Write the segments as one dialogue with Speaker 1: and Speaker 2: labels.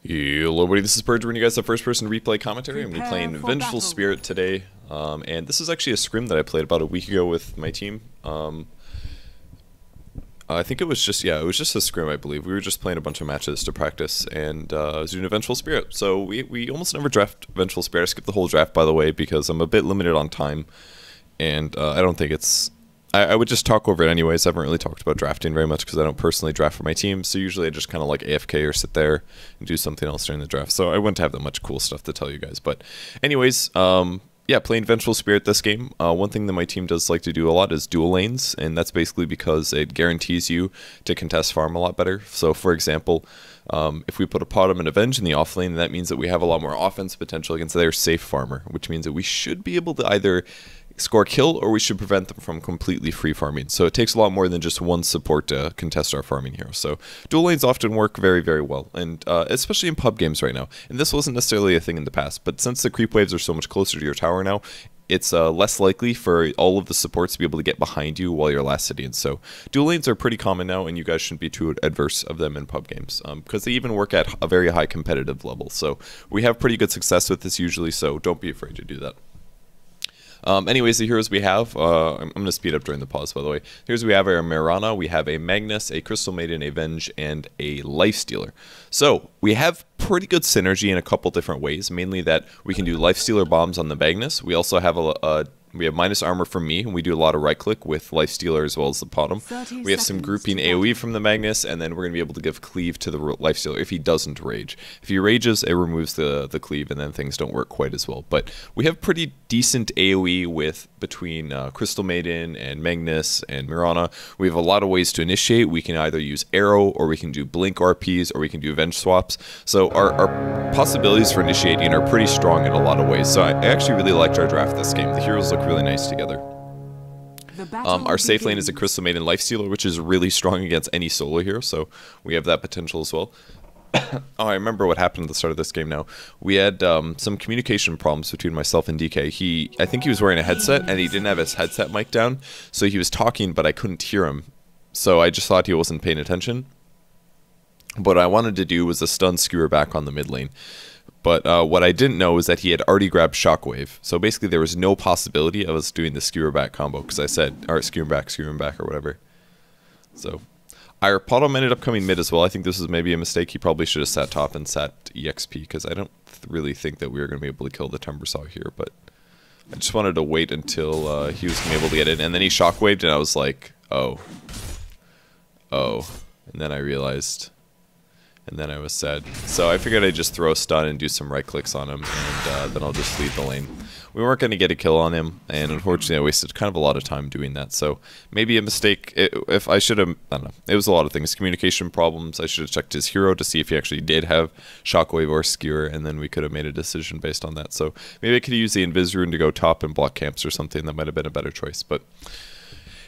Speaker 1: Hello everybody, this is Purge bringing you guys the first person replay commentary. I'm going to be playing Vengeful Spirit today, and this is actually a scrim that I played about a week ago with my team. I think it was just a scrim, I believe. We were just playing a bunch of matches to practice, and I was doing a Vengeful Spirit. So we almost never draft Vengeful Spirit. I skipped the whole draft, by the way, because I'm a bit limited on time, and I don't think it's... I would just talk over it anyways. I haven't really talked about drafting very much because I don't personally draft for my team, so usually I just kind of like AFK or sit there and do something else during the draft. So I wouldn't have that much cool stuff to tell you guys. But anyways, yeah, playing Vengeful Spirit this game. One thing that my team does like to do a lot is dual lanes, and that's basically because it guarantees you to contest farm a lot better. So for example, if we put a Potom and a Venge in the off lane, that means that we have a lot more offense potential against their safe farmer, which means that we should be able to either score kill or we should prevent them from completely free farming. So it takes a lot more than just one support to contest our farming hero. So dual lanes often work very, very well, and especially in pub games right now. And this wasn't necessarily a thing in the past, but since the creep waves are so much closer to your tower now, it's less likely for all of the supports to be able to get behind you while you're last sitting. So dual lanes are pretty common now, and you guys shouldn't be too adverse of them in pub games, because they even work at a very high competitive level. So we have pretty good success with this usually, so don't be afraid to do that. Anyways, the heroes we have, I'm going to speed up during the pause, by the way. Here's we have our Mirana, we have a Magnus, a Crystal Maiden, a Venge, and a Lifestealer. So we have pretty good synergy in a couple different ways, mainly that we can do Lifestealer bombs on the Magnus. We also have we have minus armor from me, and we do a lot of right click with Lifestealer as well as the Potom. We have some grouping AoE from the Magnus, and then we're going to be able to give cleave to the Lifestealer if he doesn't rage. If he rages, it removes the cleave, and then things don't work quite as well. But we have pretty decent AoE with between Crystal Maiden and Magnus and Mirana. We have a lot of ways to initiate. We can either use arrow, or we can do blink RPs, or we can do Venge swaps. So our possibilities for initiating are pretty strong in a lot of ways. So I actually really liked our draft this game. The heroes look really nice together. Our safe lane is a Crystal Maiden Lifestealer, which is really strong against any solo hero, so we have that potential as well. Oh, I remember what happened at the start of this game now. We had some communication problems between myself and DK. I think he was wearing a headset, and he didn't have his headset mic down, so he was talking, but I couldn't hear him. So I just thought he wasn't paying attention. What I wanted to do was a stun skewer back on the mid lane. But what I didn't know is that he had already grabbed Shockwave. So basically there was no possibility of us doing the skewer back combo, because I said, alright, skewer him back, or whatever. So our Potom ended up coming mid as well. I think this was maybe a mistake. He probably should have sat top and sat EXP, because I don't really think that we were going to be able to kill the Timbersaw here. But I just wanted to wait until he was going to be able to get in. And then he Shockwaved, and I was like, oh. And then I realized... And then I was sad. So I figured I'd just throw a stun and do some right clicks on him, and then I'll just leave the lane. We weren't going to get a kill on him, and unfortunately I wasted kind of a lot of time doing that. So maybe a mistake. If I should have, I don't know. It was a lot of things. Communication problems. I should have checked his hero to see if he actually did have Shockwave or Skewer, and then we could have made a decision based on that. So maybe I could use the Invis Rune to go top and block camps or something. That might have been a better choice, but...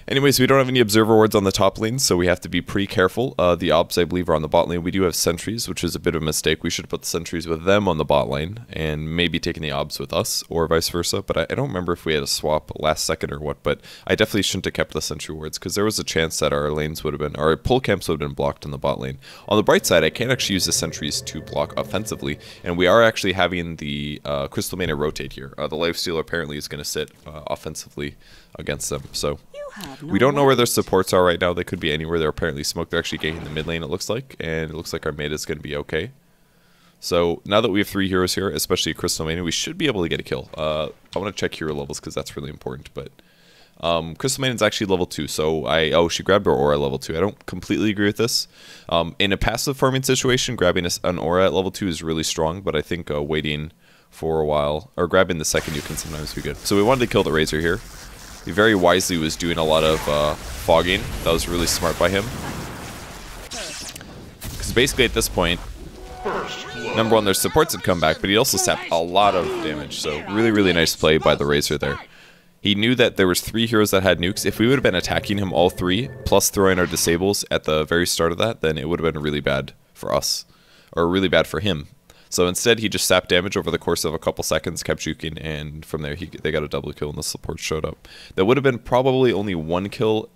Speaker 1: Anyways, we don't have any observer wards on the top lane, so we have to be pretty careful. The obs, I believe, are on the bot lane. We do have sentries, which is a bit of a mistake. We should have put the sentries with them on the bot lane, and maybe taken the obs with us, or vice versa. But I don't remember if we had a swap last second or what, but I definitely shouldn't have kept the sentry wards, because there was a chance that our lanes would have been, our pull camps would have been blocked on the bot lane. On the bright side, I can't actually use the sentries to block offensively, and we are actually having the Crystal Maiden rotate here. The Lifestealer apparently is going to sit offensively against them, so... We don't know where their supports are right now. They could be anywhere. They're apparently smoked. They're actually gaining the mid lane, it looks like. And it looks like our mid is going to be okay. So now that we have 3 heroes here, especially Crystal Maiden, we should be able to get a kill. I want to check hero levels because that's really important. But Crystal Maiden's actually level 2. So she grabbed her aura at level 2. I don't completely agree with this. In a passive farming situation, grabbing an aura at level 2 is really strong. But I think waiting for a while, or grabbing the second you can sometimes be good. So we wanted to kill the Razor here. He very wisely was doing a lot of fogging. That was really smart by him. Because basically at this point, number one, their supports had come back, but he also sapped a lot of damage. So really, really nice play by the Razor there. He knew that there was 3 heroes that had nukes. If we would have been attacking him all 3, plus throwing our disables at the very start of that, then it would have been really bad for us. Or really bad for him. So instead, he just sapped damage over the course of a couple seconds, kept juking, and from there, they got a double kill, and the support showed up. That would have been probably only 1 kill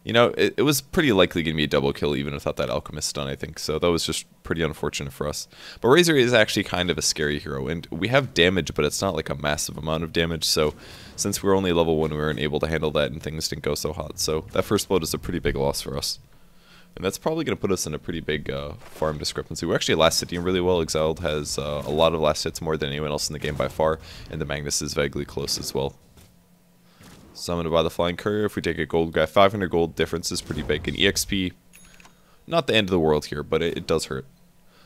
Speaker 1: You know, it was pretty likely going to be a double kill even without that Alchemist stun, I think. So that was just pretty unfortunate for us. But Razor is actually kind of a scary hero. And we have damage, but it's not like a massive amount of damage. So since we were only level 1, we weren't able to handle that and things didn't go so hot. So that first blood is a pretty big loss for us. And that's probably going to put us in a pretty big farm discrepancy. We're actually last hitting really well. Exiled has a lot of last hits, more than anyone else in the game by far. And the Magnus is vaguely close as well. Summoned by the Flying Courier. If we take a gold guy, 500 gold difference is pretty big. And EXP, not the end of the world here, but it does hurt.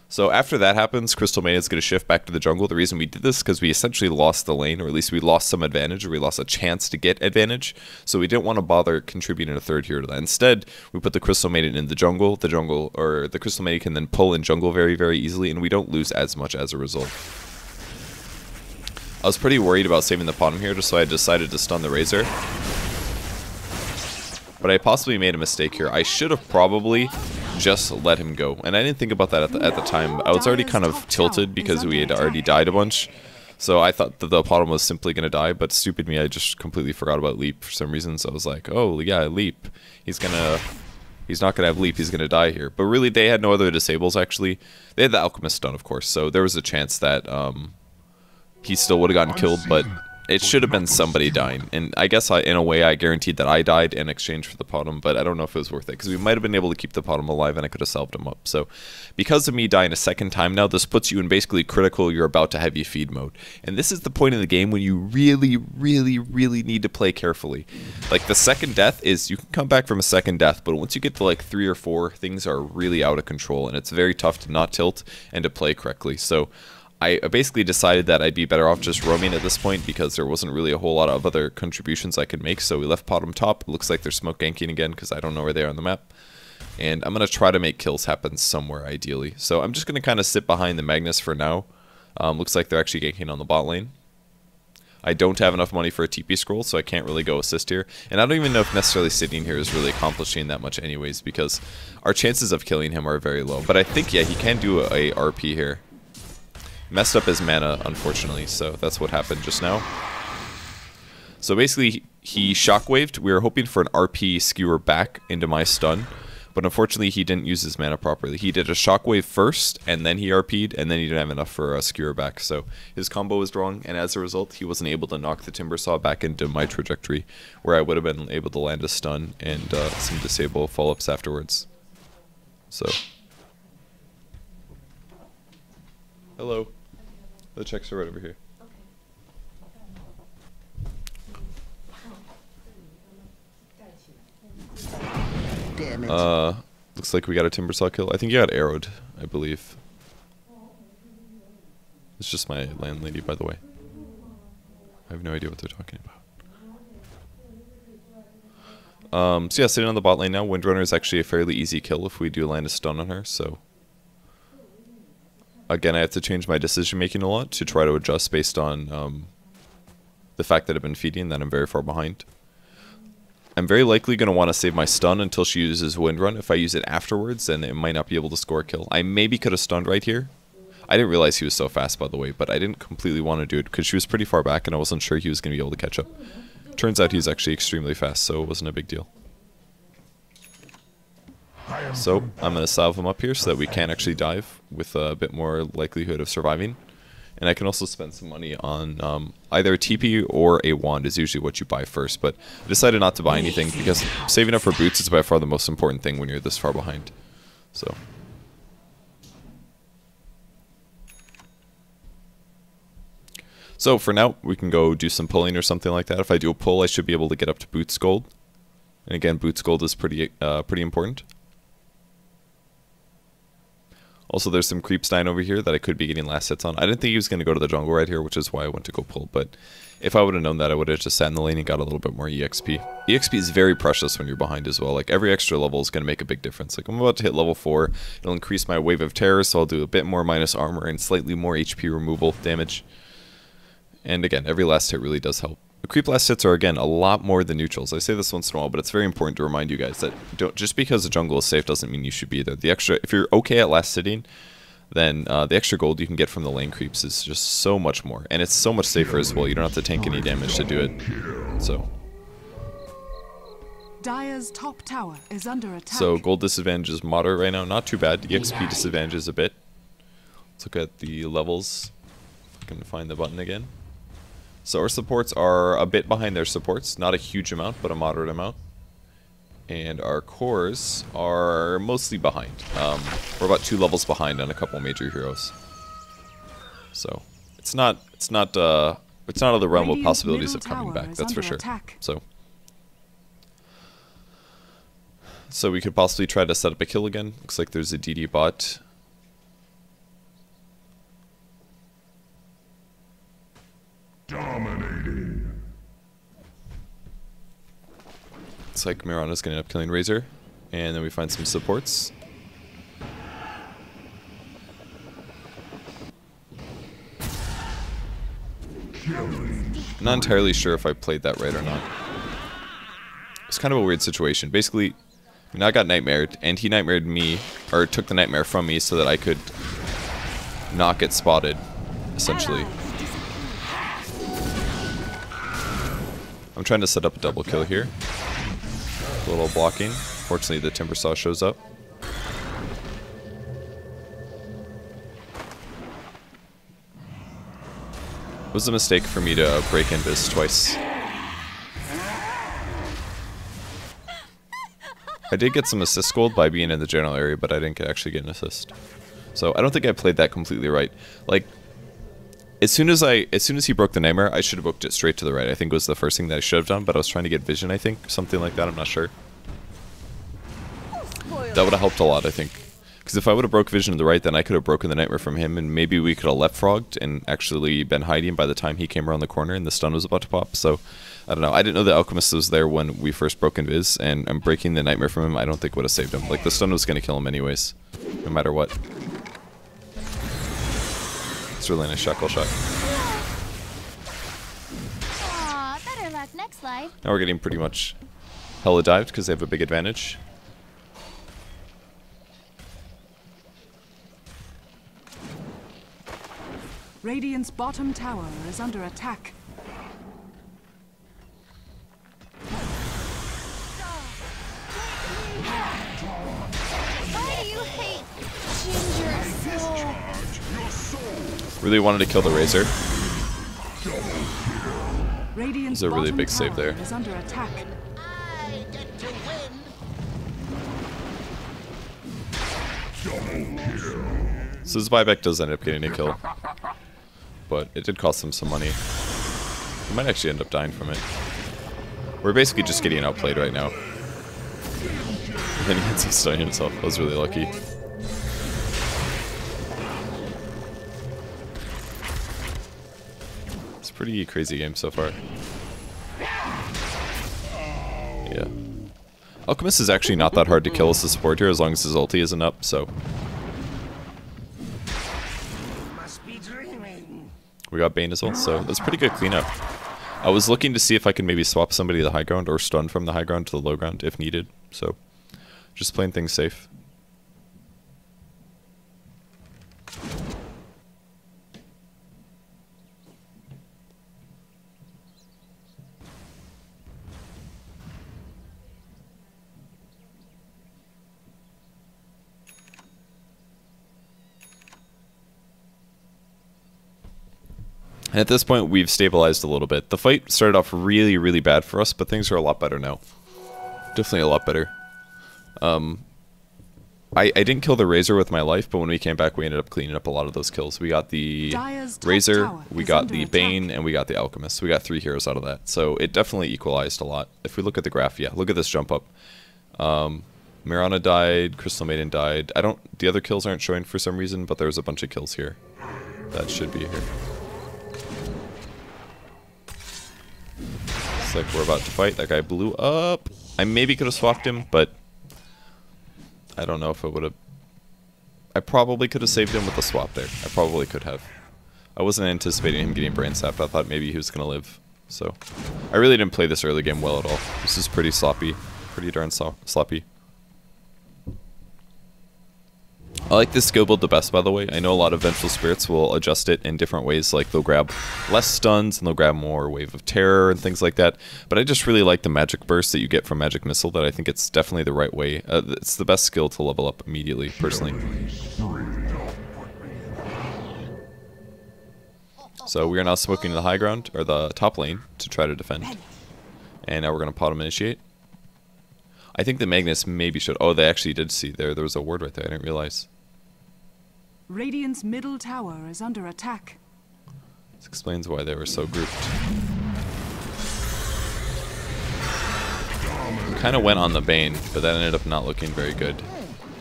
Speaker 1: So after that happens, Crystal Mania is going to shift back to the jungle. The reason we did this is because we essentially lost the lane, or at least we lost some advantage, or we lost a chance to get advantage. So we didn't want to bother contributing a third hero to that. Instead, we put the Crystal Maiden in the jungle. The Crystal Maiden can then pull in jungle very, very easily, and we don't lose as much as a result. I was pretty worried about saving the bottom here, just so I decided to stun the Razor. But I possibly made a mistake here. I should have probably just let him go. And I didn't think about that at the time. I was already kind of tilted because we had already died a bunch. So I thought that the bottom was simply going to die, but stupid me, I just completely forgot about Leap for some reason. So I was like, oh yeah, Leap. He's not going to have Leap, he's going to die here. But really, they had no other disables, actually. They had the Alchemist stun, of course. So there was a chance that he still would have gotten killed, but it should have been somebody dying. And I guess in a way I guaranteed that I died in exchange for the bottom, but I don't know if it was worth it, because we might have been able to keep the bottom alive and I could have salved him up. So because of me dying a second time now, this puts you in basically critical, you're about to heavy feed mode. And this is the point in the game when you really, really, really need to play carefully. Like the second death is, you can come back from a second death, but once you get to like 3 or 4, things are really out of control and it's very tough to not tilt and to play correctly. So I basically decided that I'd be better off just roaming at this point because there wasn't really a whole lot of other contributions I could make. So we left bottom top. It looks like they're smoke ganking again because I don't know where they are on the map. And I'm going to try to make kills happen somewhere ideally. So I'm just going to kind of sit behind the Magnus for now. Looks like they're actually ganking on the bot lane. I don't have enough money for a TP scroll, so I can't really go assist here. And I don't even know if necessarily sitting here is really accomplishing that much anyways, because our chances of killing him are very low. But I think, yeah, he can do a RP here. Messed up his mana, unfortunately, so that's what happened just now. So basically, he shockwaved. We were hoping for an RP skewer back into my stun, but unfortunately, he didn't use his mana properly. He did a shockwave first, and then he RP'd, and then he didn't have enough for a skewer back. So his combo was wrong, and as a result, he wasn't able to knock the Timber Saw back into my trajectory, where I would have been able to land a stun and some disable follow-ups afterwards. So, hello. The checks are right over here.
Speaker 2: Damn it.
Speaker 1: Looks like we got a Timber Saw kill. I think you got arrowed, I believe. It's just my landlady, by the way. I have no idea what they're talking about. So yeah, sitting on the bot lane now. Windrunner is actually a fairly easy kill if we do land a stun on her, so... Again, I have to change my decision making a lot to try to adjust based on the fact that I've been feeding, that I'm very far behind. I'm very likely going to want to save my stun until she uses Windrun. If I use it afterwards, then it might not be able to score a kill. I maybe could have stunned right here. I didn't realize he was so fast, by the way, but I didn't completely want to do it because she was pretty far back and I wasn't sure he was going to be able to catch up. Turns out he's actually extremely fast, so it wasn't a big deal. So I'm going to salve him up here so that we can actually dive with a bit more likelihood of surviving. And I can also spend some money on either a TP or a wand is usually what you buy first. But I decided not to buy anything because saving up for boots is by far the most important thing when you're this far behind. So for now, we can go do some pulling or something like that. If I do a pull, I should be able to get up to boots gold. And again, boots gold is pretty important. Also, there's some creeps dying over here that I could be getting last hits on. I didn't think he was going to go to the jungle right here, which is why I went to go pull. But if I would have known that, I would have just sat in the lane and got a little bit more EXP. EXP is very precious when you're behind as well. Like, every extra level is going to make a big difference. Like, I'm about to hit level 4. It'll increase my wave of terror, so I'll do a bit more minus armor and slightly more HP removal damage. And again, every last hit really does help. The creep last hits are, again, a lot more than neutrals. I say this once in a while, but it's very important to remind you guys that just because the jungle is safe doesn't mean you should be there. If you're okay at last hitting, then the extra gold you can get from the lane creeps is just so much more. And it's so much safer as well. You don't have to tank any damage to do it. So
Speaker 3: Dire's top tower is under attack.
Speaker 1: So gold disadvantage is moderate right now. Not too bad. EXP disadvantage is a bit. Let's look at the levels. If I can find the button again. So our supports are a bit behind their supports. Not a huge amount, but a moderate amount. And our cores are mostly behind. We're about 2 levels behind on a couple major heroes. So it's not out of the realm of possibilities of coming back. That's for sure. So we could possibly try to set up a kill again. Looks like there's a DD bot.
Speaker 4: Dominating.
Speaker 1: Looks like Mirana's gonna end up killing Razor. And then we find some supports.
Speaker 4: Killing.
Speaker 1: Not entirely sure if I played that right or not. It's kind of a weird situation. Basically, I mean, I got nightmared, and he nightmared me, or took the nightmare from me so that I could not get spotted, essentially. I'm trying to set up a double kill here. A little blocking. Fortunately, the Timber Saw shows up. It was a mistake for me to break invis twice. I did get some assist gold by being in the general area, but I didn't actually get an assist. So I don't think I played that completely right. Like, as soon as he broke the nightmare, I should have booked it straight to the right. I think was the first thing that I should have done, but I was trying to get vision, I think. Something like that, I'm not sure. That would have helped a lot, I think. Because if I would have broke vision to the right, then I could have broken the nightmare from him, and maybe we could have left frogged and actually been hiding by the time he came around the corner and the stun was about to pop. So, I don't know. I didn't know the Alchemist was there when we first broke invis, and I'm breaking the nightmare from him. I don't think would have saved him. Like, the stun was going to kill him anyways, no matter what. It's really a nice shackle shot.
Speaker 5: Aw, better luck next life.
Speaker 1: Now we're getting pretty much hella dived because they have a big advantage.
Speaker 3: Radiant's bottom tower is under attack.
Speaker 5: Why do you hate Ginger soul?
Speaker 1: Really wanted to kill the Razor.
Speaker 3: Radiant's
Speaker 1: It's a really
Speaker 3: bottom
Speaker 1: big save
Speaker 3: tower
Speaker 1: there.
Speaker 3: is under attack.
Speaker 2: I get to win.
Speaker 4: Double kill.
Speaker 1: So this buyback does end up getting a kill. But it did cost them some money. We might actually end up dying from it. We're basically just getting outplayed right now. And then he ends up stunning himself. I was really lucky. It's a pretty crazy game so far. Yeah. Alchemist is actually not that hard to kill as a support here as long as his ulti isn't up, so.
Speaker 2: Must be dreaming.
Speaker 1: We got Bane as well, so that's pretty good cleanup. I was looking to see if I could maybe swap somebody to the high ground or stun from the high ground to the low ground if needed, so just playing things safe. And at this point, we've stabilized a little bit. The fight started off really, really bad for us, but things are a lot better now. Definitely a lot better. I didn't kill the Razor with my life, but when we came back, we ended up cleaning up a lot of those kills. We got the Razor, we got the Bane, and we got the Alchemist. We got 3 heroes out of that. So it definitely equalized a lot. If we look at the graph, yeah, look at this jump up. Mirana died, Crystal Maiden died. The other kills aren't showing for some reason, but there's a bunch of kills here. That should be here. Looks like we're about to fight. That guy blew up. I maybe could have swapped him, but I don't know if it would have. I probably could have saved him with the swap there. I probably could have. I wasn't anticipating him getting brain sapped. I thought maybe he was going to live. So I really didn't play this early game well at all. This is pretty sloppy. Pretty darn sloppy. I like this skill build the best, by the way. I know a lot of Vengeful Spirits will adjust it in different ways, like they'll grab less stuns and they'll grab more Wave of Terror and things like that. But I just really like the Magic Burst that you get from Magic Missile, that I think it's definitely the right way. It's the best skill to level up immediately, personally. So we are now smoking the high ground, or the top lane, to try to defend. And now we're going to pot him initiate. I think the Magnus maybe should... Oh, they actually did see there. There was a ward right there. I didn't realize.
Speaker 3: Radiant's middle tower is under attack.
Speaker 1: This explains why they were so grouped. Kind of went on the Bane, but that ended up not looking very good.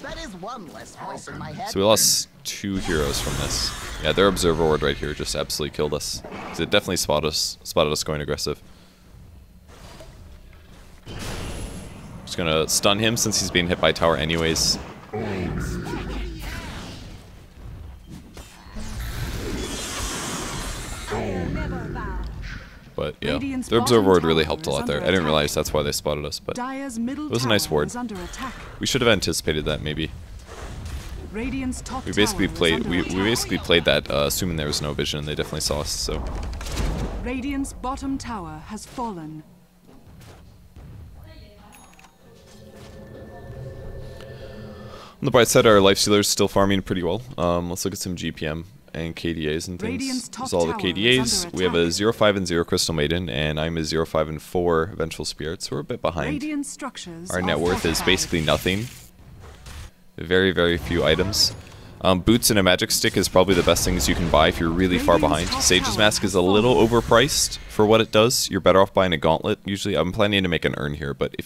Speaker 2: That is one less voice in my head.
Speaker 1: So we lost 2 heroes from this. Yeah, their Observer Ward right here just absolutely killed us. Because it definitely spotted us going aggressive. Just gonna stun him since he's being hit by tower anyways. But yeah, their Observer Ward really helped a lot there. I didn't realize that's why they spotted us, but it was a nice ward. We should have anticipated that maybe. We basically played that assuming there was no vision, and they definitely saw us. So
Speaker 3: Radiant's bottom tower has fallen.
Speaker 1: on the bright side, our Lifestealer's still farming pretty well. Let's look at some GPM and KDAs and things. This is all the KDAs. We have a 0-5 and 0 Crystal Maiden, and I'm a 0-5 and 4 Vengeful Spirits. So we're a bit behind. Our net worth is basically nothing. Very, very few items. Boots and a magic stick is probably the best things you can buy if you're really far behind. Sage's Mask is a little overpriced for what it does. You're better off buying a gauntlet. Usually, I'm planning to make an urn here, but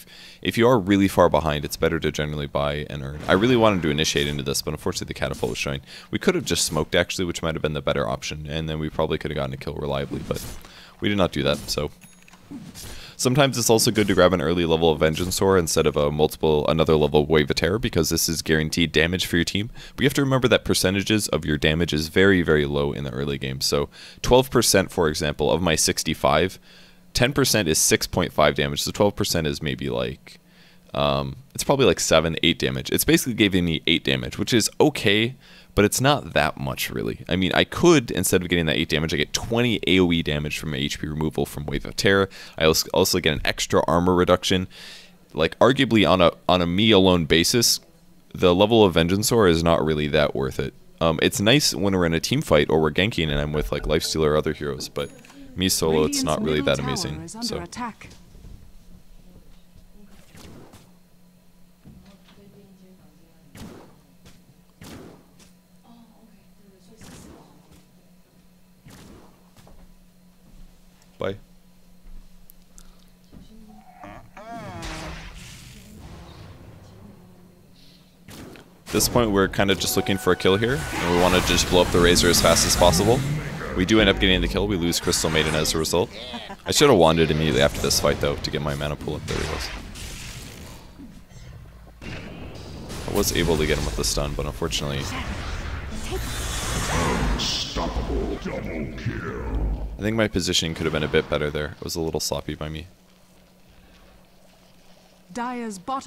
Speaker 1: if you are really far behind, it's better to generally buy an urn. I really wanted to initiate into this, but unfortunately the catapult was showing. We could have just smoked, actually, which might have been the better option, and then we probably could have gotten a kill reliably, but we did not do that, so... Sometimes it's also good to grab an early level of Vengeance instead of another level of Wave of Terror, because this is guaranteed damage for your team. But you have to remember that percentages of your damage is very, very low in the early game. So 12%, for example, of my 65, 10% is 6.5 damage. So 12% is maybe like, it's probably like 7, 8 damage. It's basically giving me 8 damage, which is okay, but it's not that much, really. I mean, I could, instead of getting that 8 damage, I get 20 AoE damage from my HP removal from Wave of Terror. I also get an extra armor reduction. Like, arguably, on a me alone basis, the level of Vengeance is not really that worth it. It's nice when we're in a team fight or we're ganking and I'm with, like, Lifestealer or other heroes, but me solo, it's not really that amazing. So. Bye. At this point, we're kind of just looking for a kill here, and we want to just blow up the Razor as fast as possible. We do end up getting the kill. We lose Crystal Maiden as a result. I should have wanded immediately after this fight, though, to get my mana pool up. There he was. I was able to get him with the stun, but unfortunately...
Speaker 4: Unstoppable double kill.
Speaker 1: I think my positioning could have been a bit better there. It was a little sloppy by me.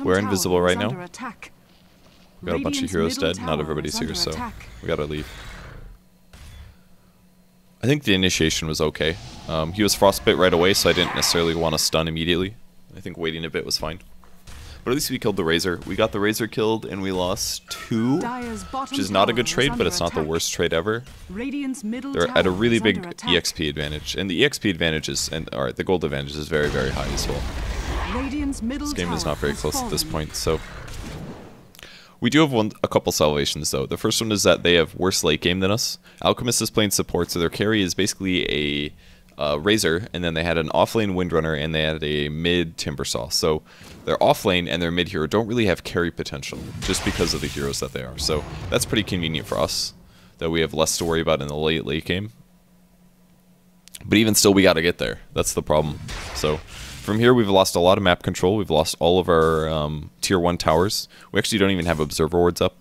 Speaker 1: We're invisible right now. We got a bunch of heroes dead. Not everybody's here, so we gotta leave. I think the initiation was okay. He was frostbite right away, so I didn't necessarily want to stun immediately. I think waiting a bit was fine. But at least we killed the Razor. We got the Razor killed, and we lost 2, which is not a good trade, but it's not the worst trade ever. They're at a really big EXP advantage, and the EXP advantage is, alright, the gold advantage is very, very high as well. This game is not very close at this point, so... We do have a couple salvations, though. The first one is that they have worse late game than us. Alchemist is playing support, so their carry is basically a Razor, and then they had an offlane Windrunner, and they had a mid Timbersaw. So their offlane and their mid hero don't really have carry potential, just because of the heroes that they are. So that's pretty convenient for us, that we have less to worry about in the late game. But even still, we gotta get there. That's the problem. So from here, we've lost a lot of map control. We've lost all of our tier 1 towers. We actually don't even have Observer Wards up.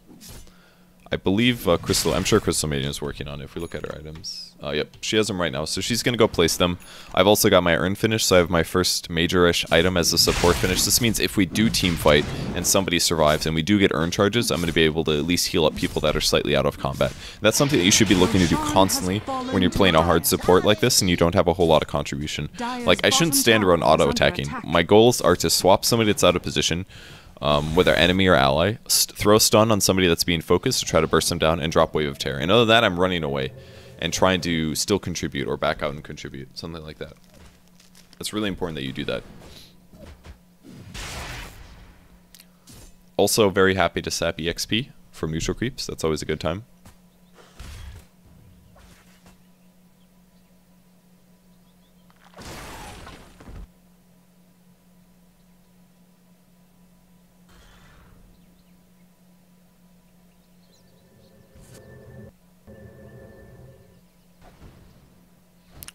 Speaker 1: I believe Crystal, I'm sure Crystal Maiden is working on it if we look at her items. Yep, she has them right now, so she's going to go place them. I've also got my urn finish, so I have my first major-ish item as a support finish. This means if we do team fight and somebody survives and we do get urn charges, I'm going to be able to at least heal up people that are slightly out of combat. That's something that you should be looking to do constantly when you're playing a hard support like this and you don't have a whole lot of contribution. Like, I shouldn't stand around auto-attacking. My goals are to swap somebody that's out of position, whether enemy or ally, throw stun on somebody that's being focused to try to burst them down, and drop Wave of Terror. And other than that, I'm running away and trying to still contribute or back out and contribute, something like that. It's really important that you do that. Also, very happy to sap EXP from neutral creeps. That's always a good time.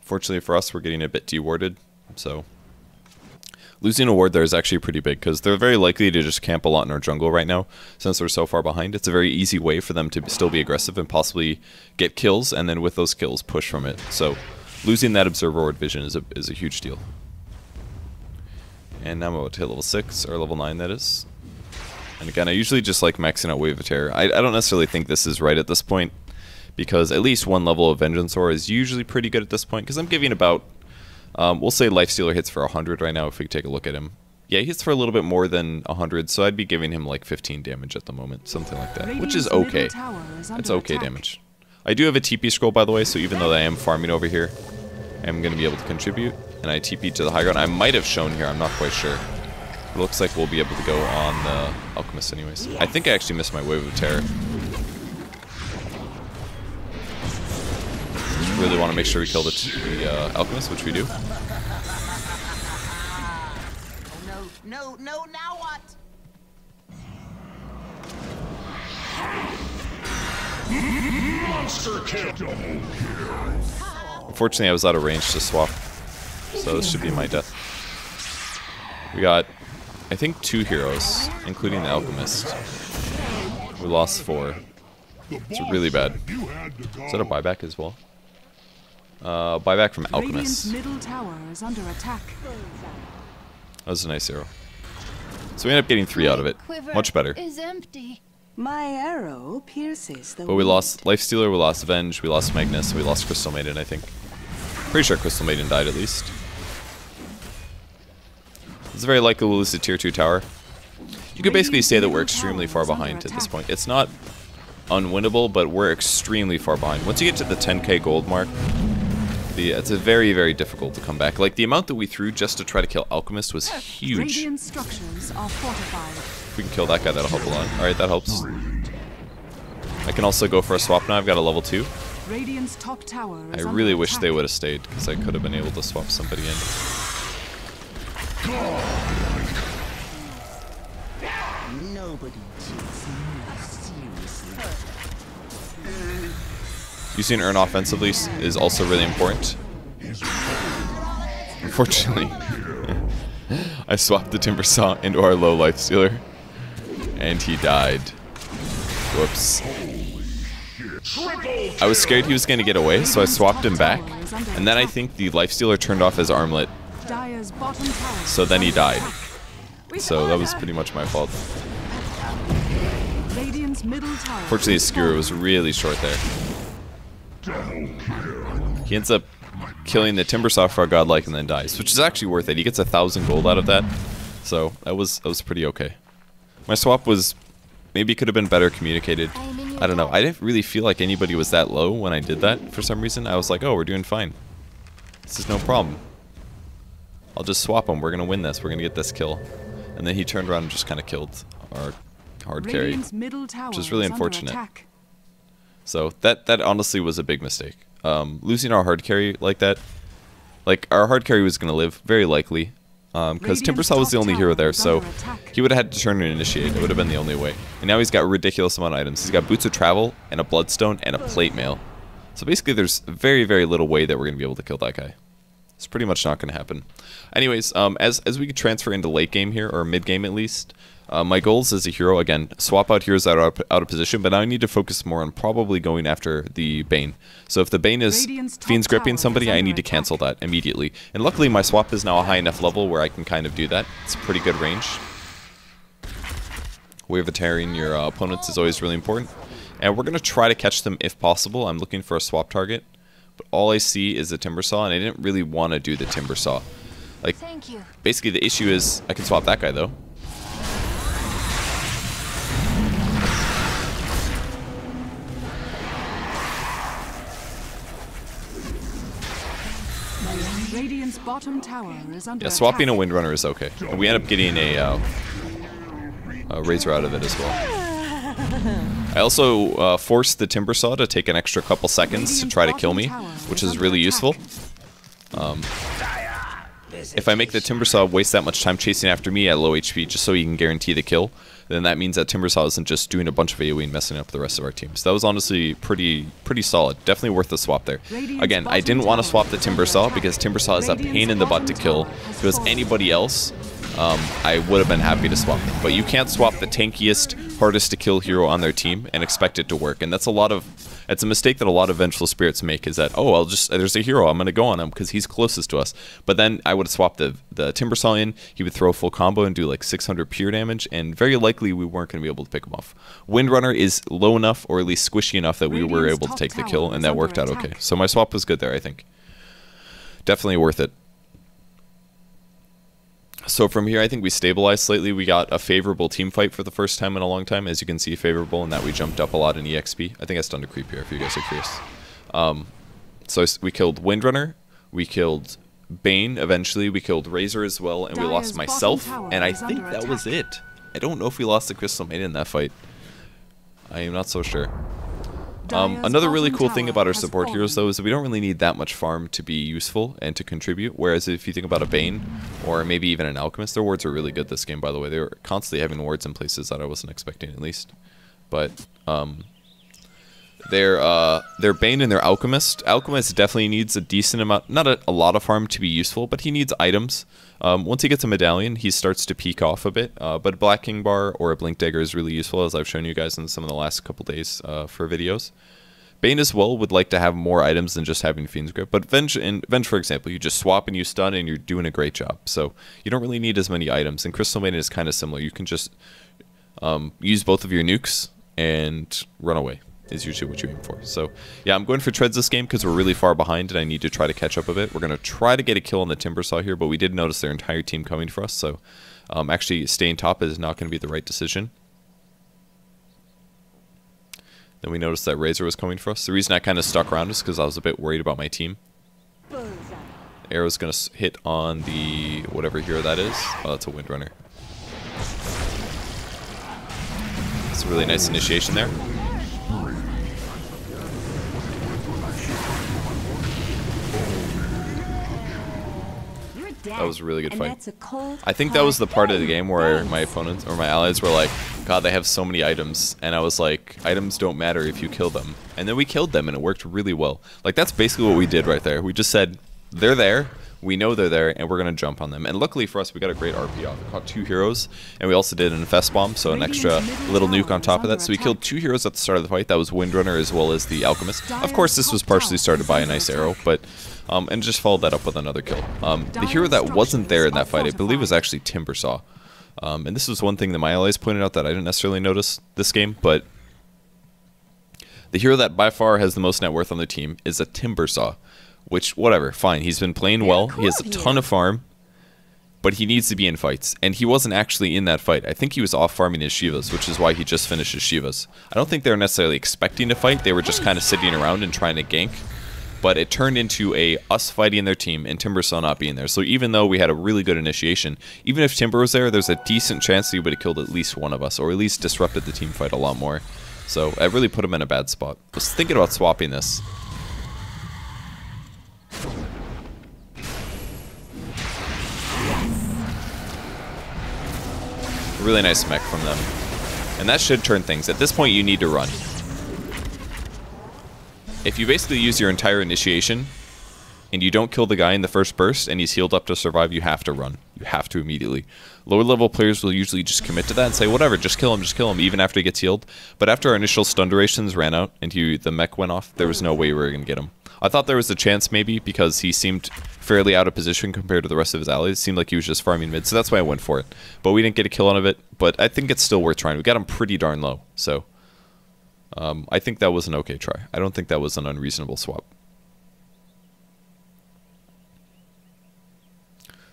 Speaker 1: Fortunately for us, we're getting a bit dewarded, so losing a ward there is actually pretty big because they're very likely to just camp a lot in our jungle right now since we're so far behind. It's a very easy way for them to still be aggressive and possibly get kills, and then with those kills push from it. So losing that observer ward vision is a huge deal. And now I'm about to hit level 6, or level 9 that is. And again, I usually just like maxing out Wave of Terror. I don't necessarily think this is right at this point, because at least one level of Vengeance Aura is usually pretty good at this point, because I'm giving about, we'll say Lifestealer hits for 100 right now if we take a look at him. Yeah, he hits for a little bit more than 100, so I'd be giving him like 15 damage at the moment, something like that, which is okay. It's okay damage. I do have a TP scroll, by the way, so even though I am farming over here, I'm going to be able to contribute, and I TP to the high ground. I might have shown here, I'm not quite sure. It looks like we'll be able to go on the Alchemist anyways. I think I actually missed my Wave of Terror. Really want to make sure we kill the Alchemist, which we do.
Speaker 2: Oh, no, now what?
Speaker 4: Monster kill. Double kill.
Speaker 1: Unfortunately, I was out of range to swap, so this should be my death. We got, I think, 2 heroes, including the Alchemist. We lost 4. It's really bad. Is that a buyback as well? Buyback from Alchemist.
Speaker 3: Middle tower is under attack.
Speaker 1: That was a nice arrow. So we ended up getting 3 out of it. Much better.
Speaker 5: Is empty.
Speaker 3: My arrow pierces the
Speaker 1: But we lost Lifestealer, we lost Venge, we lost Magnus, we lost Crystal Maiden, I think. Pretty sure Crystal Maiden died at least. It's very likely we'll lose the tier 2 tower. You could basically say that we're extremely far behind at this point. It's not unwinnable, but we're extremely far behind. Once you get to the 10k gold mark, it's a very, very difficult to come back. Like, the amount that we threw just to try to kill Alchemist was huge.
Speaker 3: Radiant structures are fortified.
Speaker 1: If we can kill that guy, that'll help a lot. Alright, that helps. I can also go for a swap now. I've got a level 2.
Speaker 3: Radiant's top tower
Speaker 1: I
Speaker 3: is
Speaker 1: really
Speaker 3: under
Speaker 1: wish
Speaker 3: attack.
Speaker 1: they would have stayed, because I could have been able to swap somebody in.
Speaker 2: Nobody takes me seriously.
Speaker 1: Using Urn offensively is also really important. Unfortunately, I swapped the Timber Saw into our low life stealer, and he died. Whoops. I was scared he was going to get away, so I swapped him back, and then I think the life stealer turned off his armlet,
Speaker 3: Dire's bottom tower
Speaker 1: so then he
Speaker 3: is under
Speaker 1: died.
Speaker 3: attack.
Speaker 1: So that was pretty much my fault.
Speaker 3: Radiant's middle tower.
Speaker 1: Fortunately, his skewer was really short there. He ends up killing the Timbersaw for a godlike and then dies, which is actually worth it. He gets 1,000 gold out of that, so that was pretty okay. My swap was maybe could have been better communicated. I don't know. I didn't really feel like anybody was that low when I did that for some reason. I was like, oh, we're doing fine. This is no problem. I'll just swap him. We're gonna win this. We're gonna get this kill. And then he turned around and just kind of killed our hard carry,
Speaker 3: Radiant's middle tower
Speaker 1: which is really
Speaker 3: is under
Speaker 1: unfortunate.
Speaker 3: attack.
Speaker 1: So that honestly was a big mistake. Losing our hard carry like that, like our hard carry was gonna live very likely, because Timbersaw was the only hero there, so he would have had to turn and initiate. It would have been the only way. And now he's got a ridiculous amount of items. He's got Boots of Travel and a Bloodstone and a Plate Mail. So basically, there's very, very little way that we're gonna be able to kill that guy. It's pretty much not gonna happen. Anyways, as we transfer into late game here, or mid game at least, My goals as a hero, again, swap out heroes that are out of position, but now I need to focus more on probably going after the Bane. So if the Bane is Fiend's gripping somebody, I need to cancel that immediately. And luckily my swap is now a high enough level where I can kind of do that. It's a pretty good range. Wave of tearing your opponents is always really important. And we're going to try to catch them if possible. I'm looking for a swap target. But all I see is the Timber Saw, and I didn't really want to do the Timber Saw. Like, basically the issue is I can swap that guy though.
Speaker 3: Radiant's bottom tower is under
Speaker 1: Swapping a
Speaker 3: attack.
Speaker 1: Windrunner is okay. And we end up getting a Razor out of it as well. I also forced the Timber Saw to take an extra couple seconds to try to kill me, which is really useful. If I make the Timber Saw waste that much time chasing after me at low HP just so he can guarantee the kill, then that means that Timber Saw isn't just doing a bunch of AoE and messing up the rest of our team. So that was honestly pretty solid. Definitely worth the swap there. Again, I didn't want to swap the Timber Saw because Timber Saw is a pain in the butt to kill. If it was anybody else, I would have been happy to swap them. But you can't swap the tankiest, hardest to kill hero on their team and expect it to work. And that's it's a mistake that a lot of Vengeful Spirits make, is that, oh, there's a hero, I'm going to go on him because he's closest to us. But then I would have swapped the Timber Saw in, he would throw a full combo and do like 600 pure damage, and very likely we weren't going to be able to pick him off. Windrunner is low enough, or at least squishy enough, that we were able to take the kill, and that worked out okay. So my swap was good there, I think. Definitely worth it. So from here, I think we stabilized slightly. We got a favorable team fight for the first time in a long time. As you can see, favorable in that we jumped up a lot in EXP. I think I stunned a creep here, if you guys are curious. So we killed Windrunner, we killed Bane eventually, we killed Razor as well, and we lost myself, and I think that was it. I don't know if we lost the Crystal Maiden in that fight. I am not so sure. Another really cool thing about our support heroes, though, is that we don't really need that much farm to be useful and to contribute, whereas if you think about a Bane, or maybe even an Alchemist, their wards are really good this game, by the way. They were constantly having wards in places that I wasn't expecting, at least. But, their Bane and their Alchemist. Alchemist definitely needs a decent amount, not a lot of farm to be useful, but he needs items. Once he gets a medallion, he starts to peak off a bit, but a Black King Bar or a Blink Dagger is really useful, as I've shown you guys in some of the last couple days for videos. Bane as well would like to have more items than just having Fiend's Grip, but Venge, for example, you just swap and you stun and you're doing a great job, so you don't really need as many items, and Crystal Maiden is kind of similar. You can just use both of your nukes and run away. Is usually what you aim for. So yeah, I'm going for treads this game because we're really far behind and I need to try to catch up a bit. We're going to try to get a kill on the Timber Saw here, but we did notice their entire team coming for us, so actually staying top is not going to be the right decision. Then we noticed that Razor was coming for us. The reason I kind of stuck around is because I was a bit worried about my team. Arrow's going to hit on the whatever hero that is. Oh, that's a Windrunner. It's a really nice initiation there. That was a really good fight. I think that was the part of the game where my opponents or my allies were like, God, they have so many items. And I was like, items don't matter if you kill them. And then we killed them and it worked really well. Like, that's basically what we did right there. We just said, they're there, we know they're there, and we're going to jump on them. And luckily for us, we got a great RP off. We caught 2 heroes, and we also did an Infest Bomb, so an extra little nuke on top of that. So we killed 2 heroes at the start of the fight. That was Windrunner as well as the Alchemist. Of course, this was partially started by a nice arrow, but and just followed that up with another kill. The hero that wasn't there in that fight, I believe, was actually Timber Saw. And this was one thing that my allies pointed out that I didn't necessarily notice this game, but the hero that by far has the most net worth on the team is a Timber Saw. Which, whatever, fine. He's been playing well. He has a ton of farm, but he needs to be in fights. And he wasn't actually in that fight. I think he was off farming his Shivas, which is why he just finished his Shivas. I don't think they were necessarily expecting to fight. They were just kind of sitting around and trying to gank. But it turned into us fighting their team and Timber Saw not being there. So even though we had a really good initiation, even if Timber was there, there's a decent chance that he would have killed at least one of us, or at least disrupted the team fight a lot more. So I really put him in a bad spot. I was thinking about swapping this. Really nice mech from them. And that should turn things. At this point, you need to run. If you basically use your entire initiation, and you don't kill the guy in the first burst, and he's healed up to survive, you have to run. You have to immediately. Lower level players will usually just commit to that and say, whatever, just kill him, even after he gets healed. But after our initial stun durations ran out and the mech went off, there was no way we were going to get him. I thought there was a chance maybe because he seemed fairly out of position compared to the rest of his allies. It seemed like he was just farming mid, so that's why I went for it. But we didn't get a kill out of it, but I think it's still worth trying. We got him pretty darn low, so I think that was an okay try. I don't think that was an unreasonable swap.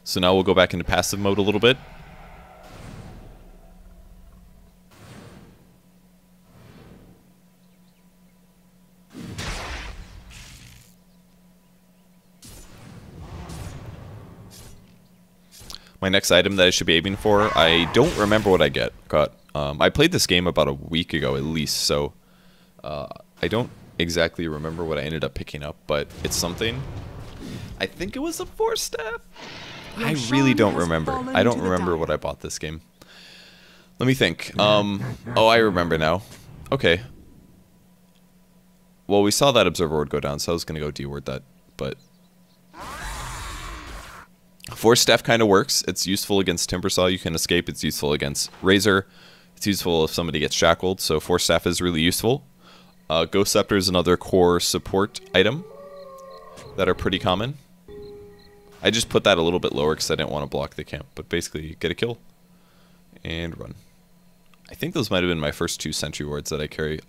Speaker 1: So now we'll go back into passive mode a little bit. My next item that I should be aiming for, I don't remember what I got. I played this game about a week ago at least, so I don't exactly remember what I ended up picking up, but it's something. I think it was a 4-staff. I really don't remember. I don't remember what I bought this game. Let me think. Oh, I remember now. Okay. Well, we saw that observer ward go down, so I was going to go D-ward that, but 4-staff kind of works. It's useful against Timbersaw. You can escape. It's useful against Razor. It's useful if somebody gets shackled, so 4-staff is really useful. Ghost Scepter is another core support item that are pretty common. I just put that a little bit lower because I didn't want to block the camp, but basically get a kill and run. I think those might have been my first 2 sentry wards that I carry.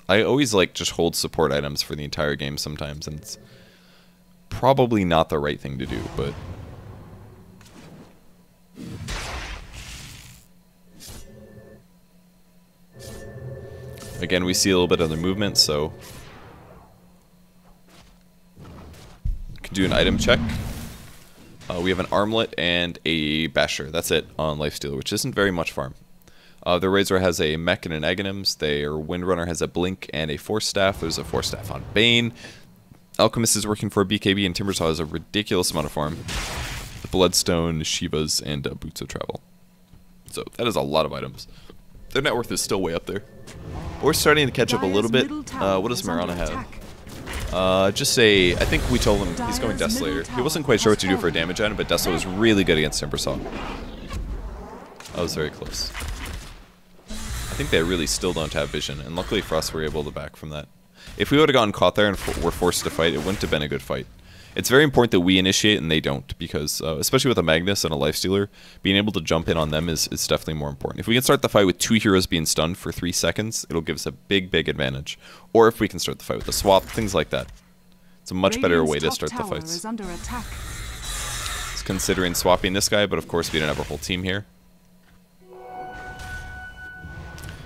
Speaker 1: I always like just hold support items for the entire game sometimes, and it's probably not the right thing to do, but again, we see a little bit of the movement, so we can do an item check. We have an armlet and a basher. That's it on Lifestealer, which isn't very much farm. The Razor has a mech and an Aghanims. Their Windrunner has a blink and a 4-staff. There's a 4-staff on Bane. Alchemist is working for a BKB, and Timbersaw has a ridiculous amount of farm. The Bloodstone, Shivas, and Boots of Travel. So that is a lot of items. Their net worth is still way up there. We're starting to catch up a little bit. What does Marana have? Just I think we told him he's going Desolator. He wasn't quite sure what to do for a damage item, but Deso was really good against Timbersaw. That was very close. I think they really still don't have vision, and luckily for us, we're able to back from that. If we would have gotten caught there and were forced to fight, it wouldn't have been a good fight. It's very important that we initiate and they don't, because especially with a Magnus and a Lifestealer, being able to jump in on them is definitely more important. If we can start the fight with 2 heroes being stunned for 3 seconds, it'll give us a big, big advantage. Or if we can start the fight with a swap, things like that. It's a much better way to start the fights. It's considering swapping this guy, but of course we didn't have our whole team here.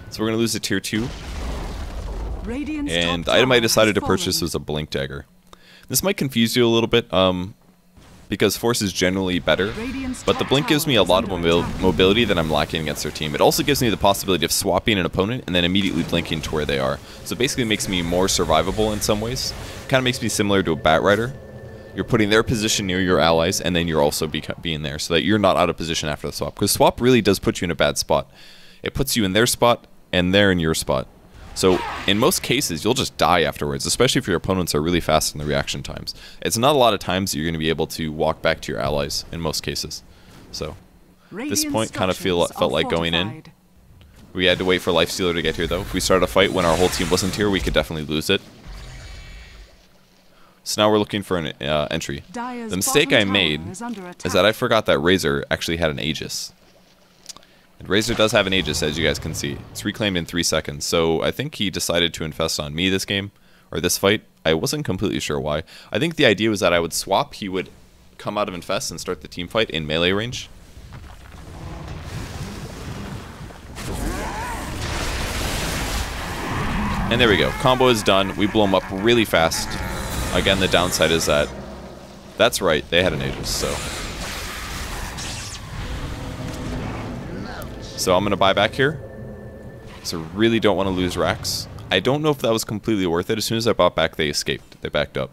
Speaker 1: So we're going to lose a tier 2. And the item I decided to purchase was a Blink Dagger. This might confuse you a little bit, because Force is generally better, but the Blink gives me a lot of mobility that I'm lacking against their team. It also gives me the possibility of swapping an opponent and then immediately blinking to where they are. So it basically makes me more survivable in some ways. It kind of makes me similar to a Batrider. You're putting their position near your allies, and then you're also being there, so that you're not out of position after the swap. Because swap really does put you in a bad spot. It puts you in their spot, and they're in your spot. So, in most cases, you'll just die afterwards, especially if your opponents are really fast in the reaction times. It's not a lot of times that you're going to be able to walk back to your allies, in most cases. So, this point kind of felt like going in. We had to wait for Lifestealer to get here, though. If we started a fight when our whole team wasn't here, we could definitely lose it. So now we're looking for an entry. The mistake I made is that I forgot that Razor actually had an Aegis. And Razor does have an Aegis, as you guys can see. It's reclaimed in 3 seconds, so I think he decided to infest on me this game, or this fight. I wasn't completely sure why. I think the idea was that I would swap, he would come out of infest and start the team fight in melee range. And there we go. Combo is done. We blow him up really fast. Again, the downside is that... That's right, they had an Aegis, so... So I'm going to buy back here. So really don't want to lose racks. I don't know if that was completely worth it. As soon as I bought back, they escaped. They backed up.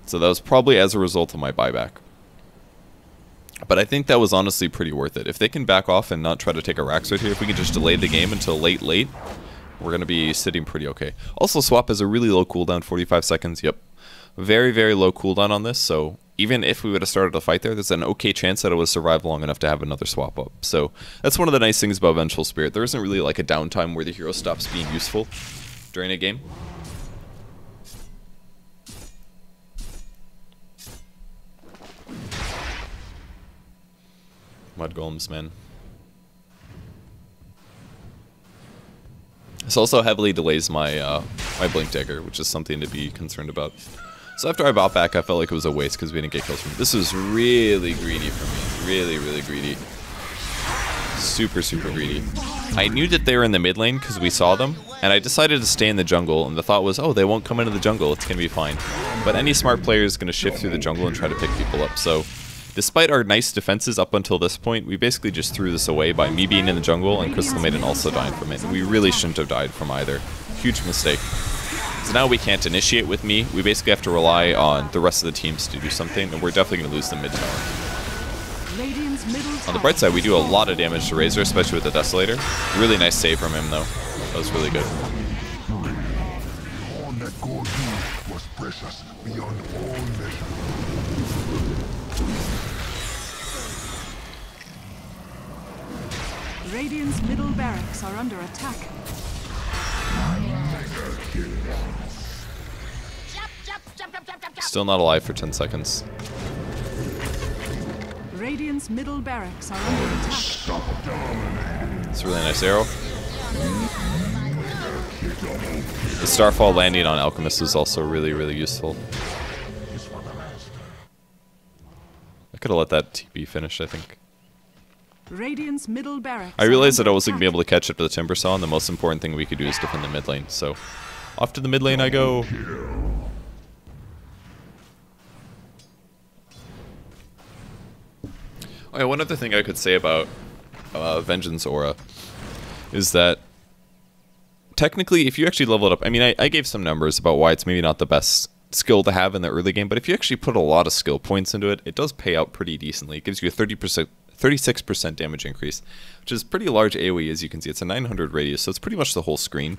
Speaker 1: So that was probably as a result of my buyback. But I think that was honestly pretty worth it. If they can back off and not try to take a rack right here, if we can just delay the game until late, we're going to be sitting pretty okay. Also, swap has a really low cooldown, 45 seconds. Yep. Very, very low cooldown on this, so even if we would have started a fight there's an okay chance that it would survive long enough to have another swap up. So that's one of the nice things about Vengeful Spirit. There isn't really like a downtime where the hero stops being useful during a game. Mud golems, man. This also heavily delays my my blink dagger, which is something to be concerned about. So after I bought back, I felt like it was a waste because we didn't get kills from it. This was really greedy for me. Really, really greedy. Super, super greedy. I knew that they were in the mid lane because we saw them, and I decided to stay in the jungle, and the thought was, oh, they won't come into the jungle, it's going to be fine. But any smart player is going to shift through the jungle and try to pick people up. So despite our nice defenses up until this point, we basically just threw this away by me being in the jungle and Crystal Maiden also dying from it. And we really shouldn't have died from either. Huge mistake. So now we can't initiate with me. We basically have to rely on the rest of the teams to do something, and we're definitely going to lose the mid tower. On the bright side, we do a lot of damage to Razor, especially with the Desolator. Really nice save from him, though. That was really good.
Speaker 4: All that God used was precious beyond all measure.
Speaker 3: Radiant's middle barracks are under attack.
Speaker 1: Still not alive for 10 seconds.
Speaker 3: Radiant's middle barracks are under attack.
Speaker 1: It's a really nice arrow. The Starfall landing on Alchemist is also really, really useful. I could have let that TP finish, I think.
Speaker 3: Radiant's middle barracks.
Speaker 1: I realized that I wasn't going to be able to catch up to the Timber Saw, and the most important thing we could do is defend the mid lane. So, off to the mid lane I go. Oh, yeah, one other thing I could say about Vengeance Aura is that technically, if you actually level it up, I mean, I gave some numbers about why it's maybe not the best skill to have in the early game, but if you actually put a lot of skill points into it, it does pay out pretty decently. It gives you a 36% damage increase, which is pretty large AoE, as you can see. It's a 900 radius, so it's pretty much the whole screen.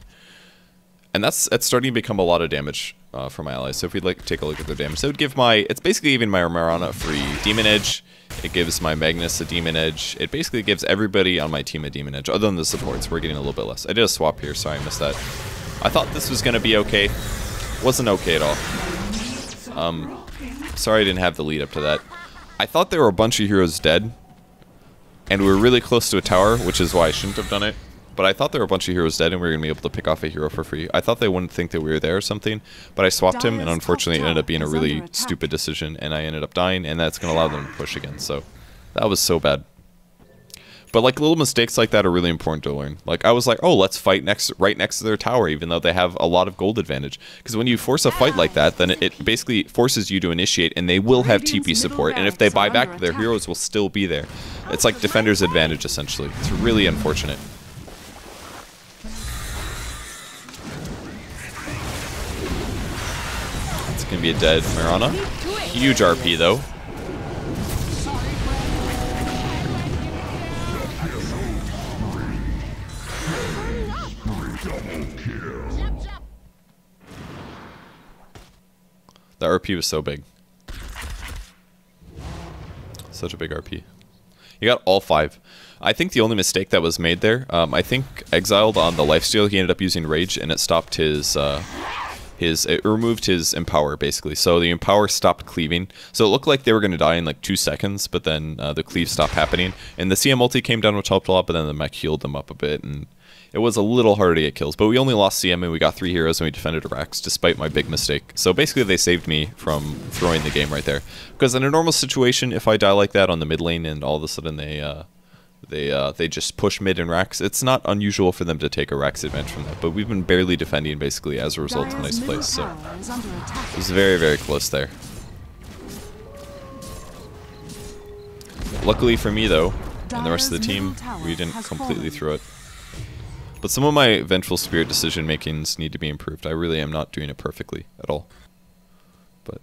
Speaker 1: And that's starting to become a lot of damage for my allies. So if we'd like take a look at their damage, so it would give it's basically giving my Marana a free Demon Edge. It gives my Magnus a Demon Edge. It basically gives everybody on my team a Demon Edge, other than the supports. We're getting a little bit less. I did a swap here, sorry I missed that. I thought this was going to be okay. Wasn't okay at all. Sorry I didn't have the lead up to that. I thought there were a bunch of heroes dead, and we were really close to a tower, which is why I shouldn't have done it. But I thought there were a bunch of heroes dead, and we were going to be able to pick off a hero for free. I thought they wouldn't think that we were there or something, but I swapped him, and unfortunately it ended up being a really stupid decision, and I ended up dying, and that's going to allow them to push again. So that was so bad. But like little mistakes like that are really important to learn. Like I was like, oh, let's fight right next to their tower, even though they have a lot of gold advantage. Because when you force a fight like that, then it basically forces you to initiate, and they will have TP support. And if they buy back, their heroes will still be there. It's like defender's advantage, essentially. It's really unfortunate. It's going to be a dead Marana. Huge RP, though. The RP was so big. Such a big RP. You got all 5. I think the only mistake that was made there, I think Exiled on the lifesteal, he ended up using Rage, and it stopped it removed his Empower, basically. So the Empower stopped cleaving. So it looked like they were going to die in like 2 seconds, but then the cleave stopped happening. And the CM ulti came down, which helped a lot, but then the mech healed them up a bit, and it was a little harder to get kills. But we only lost CM, and we got 3 heroes, and we defended Arax, despite my big mistake. So basically they saved me from throwing the game right there. Because in a normal situation, if I die like that on the mid lane, and all of a sudden they just push mid and Rax, it's not unusual for them to take a Rax advantage from that. But we've been barely defending, basically, as a result of nice plays. So it was very, very close there. Luckily for me, though, and the rest of the team, we didn't completely throw it. But some of my Vengeful Spirit decision makings need to be improved. I really am not doing it perfectly at all. But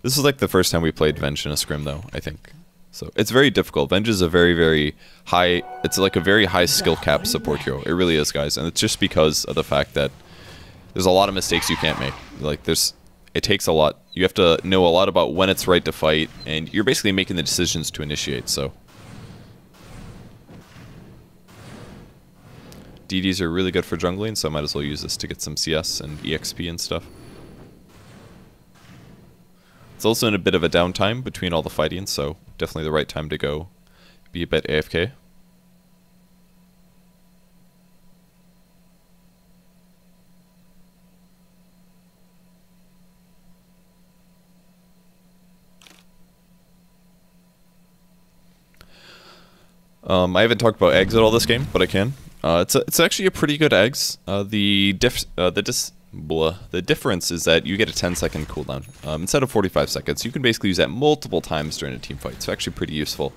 Speaker 1: this is like the first time we played Venge in a scrim, though, I think. So it's very difficult. Venge is a very, very high, it's like a very high skill cap support hero. It really is, guys. And it's just because of the fact that there's a lot of mistakes you can't make. Like It takes a lot. You have to know a lot about when it's right to fight, and you're basically making the decisions to initiate, so. DDs are really good for jungling, so I might as well use this to get some CS and EXP and stuff. It's also in a bit of a downtime between all the fighting, so definitely the right time to go be a bit AFK. I haven't talked about eggs at all this game, but I can. It's actually a pretty good eggs. The difference is that you get a 10-second cooldown instead of 45 seconds. You can basically use that multiple times during a team fight. It's actually pretty useful.